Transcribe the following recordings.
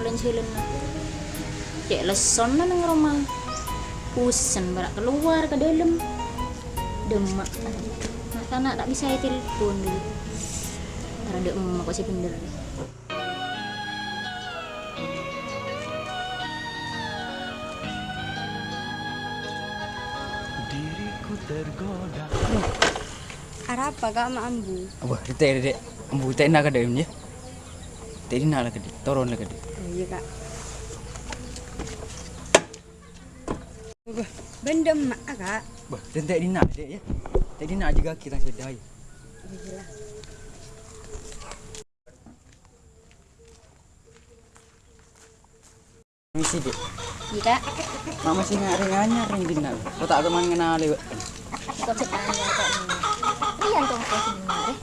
dan silun cek leson nang rumah pusen barak keluar ke dalam demak karena tak bisa telepon dulu rada emak kok sih bener diriku tergoda. Arah apa kak sama ambu? Wah, dek, ambu teh nak ada ya. Tadi nak lah kede, toron lah kede. Oh, iya kak. Bendem mak kak. Wah, dan tadi nak dek ya. Tadi nak juga kita sedai. Iyalah. Misi dek. iya kak Mama sih ngaring dina. Kau tak teman kenal lewat. kok cetanya kak ini yang kok sebenarnya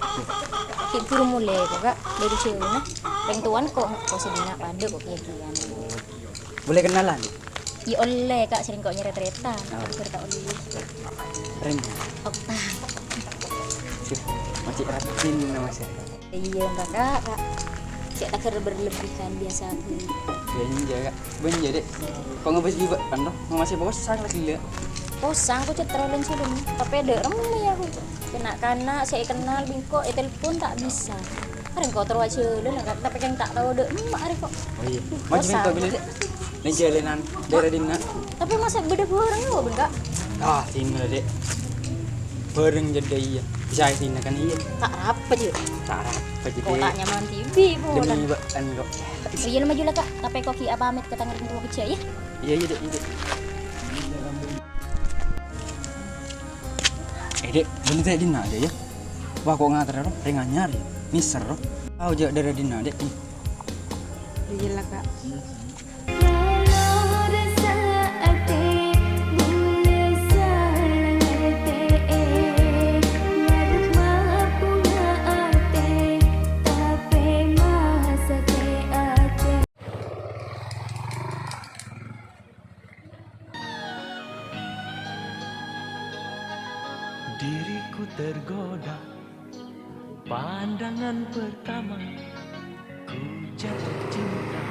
kik puru mulai kok kak dari cewek nah yang tuan kok sebenarnya pada kok kayak gini Boleh kenalan? iya oleh kak sering kok nyeret-retan cerita oleh Keren. Okta Masih ratin nama saya. iya kakak kak cek tak kira berlebihan biasa aku Benja kak, benja dek. Kau ngebes juga kan loh? Masih bosan lagi ya. posang aku cek terlalu cilum tapi ada remeh aku kena kanak saya kenal bingko telepon tak bisa hari kau terus cilun tapi kan tak tahu dek emak hari kok Oh iya. Macam itu bila dek. Ini jalanan daerah dina. tapi masa beda orang lo bener Ah, sini lah dek. Bareng jadi iya. Bisa sini kan iya. tak rapat juga Tak apa jadi. kok tak nyaman TV bu Demi bakan kok. iya maju lah kak tapi kok ki apa amit ke tangan tua kecil ya Iya iya dek, iya dek. Dek, boleh tak dina aja ya? Wah kok ngatar loh, ringan nyari, miser loh. Tahu aja dari dina dek. Iyalah kak. Diriku tergoda. Pandangan pertama ku jatuh cinta.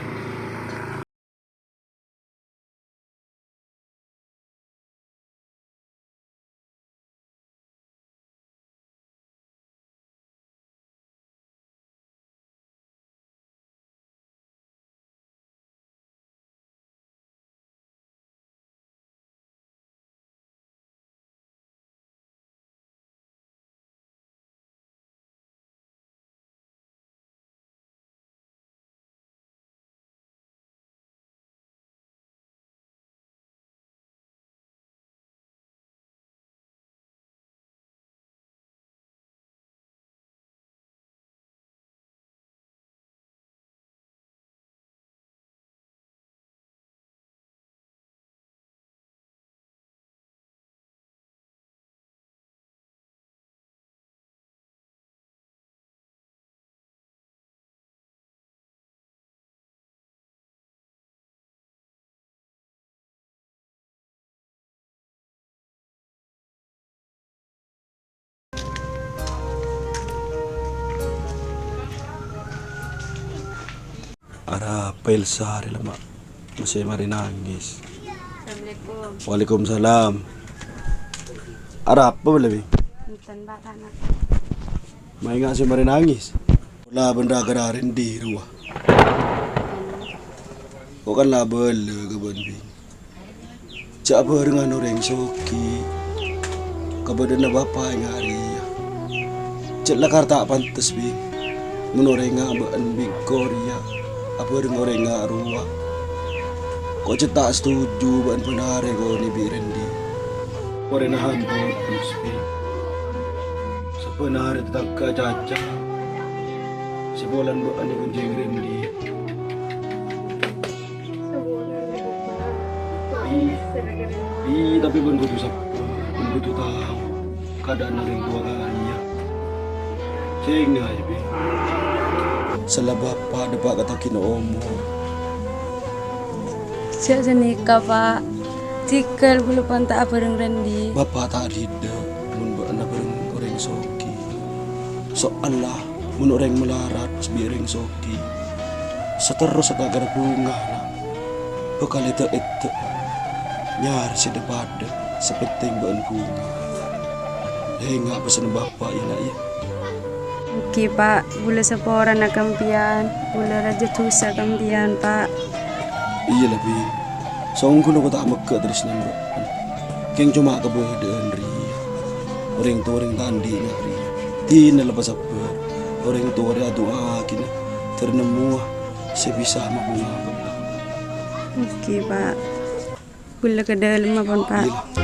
Ada apel sehari lama masih mari nangis. Assalamualaikum. Waalaikumsalam. Ada apa boleh? Intan mbak anak. Mai nggak sih mari nangis? Lah benda gerarin di rumah. Kok kan lah bela ke bonbing. Cak apa dengan orang soki. Kebadan bapak yang hari ya. Cak lah karta pantas bing. Menoreng abang bing Korea. Apa dengan orang nggak ruah? Kok cetak setuju ban penare kau ni birendi. Orang nahan kau terus bi. Sepenare tetap kacaca. Sebulan bukan ni kunci rendi. Tapi pun kudu sapa, pun kudu tahu keadaan orang tua kalian. Sehingga aja bi. Salah bapa dapat kata kina umur. Siap senikah pak. Cikal belum pantak bareng rendi. Bapa tak rida, mun bana bareng orang soki. So Allah, mun orang melarat sebiring soki. seterus agar bunga na bakal itu nyari sedepada sepenting bahan bunga nggak pesan bapak ya nak ya. Oke pak, gula sepora na kampian, gula raja tusa kampian pak. Iya lebih songku aku tak mekak terus nembak keng cuma keberadaan ria orang tua orang tandi ngari tina lepas apa orang tua dia doa kini ternemu sebisa mabunga. Oke pak, gula ke dalam apa pak? Iya.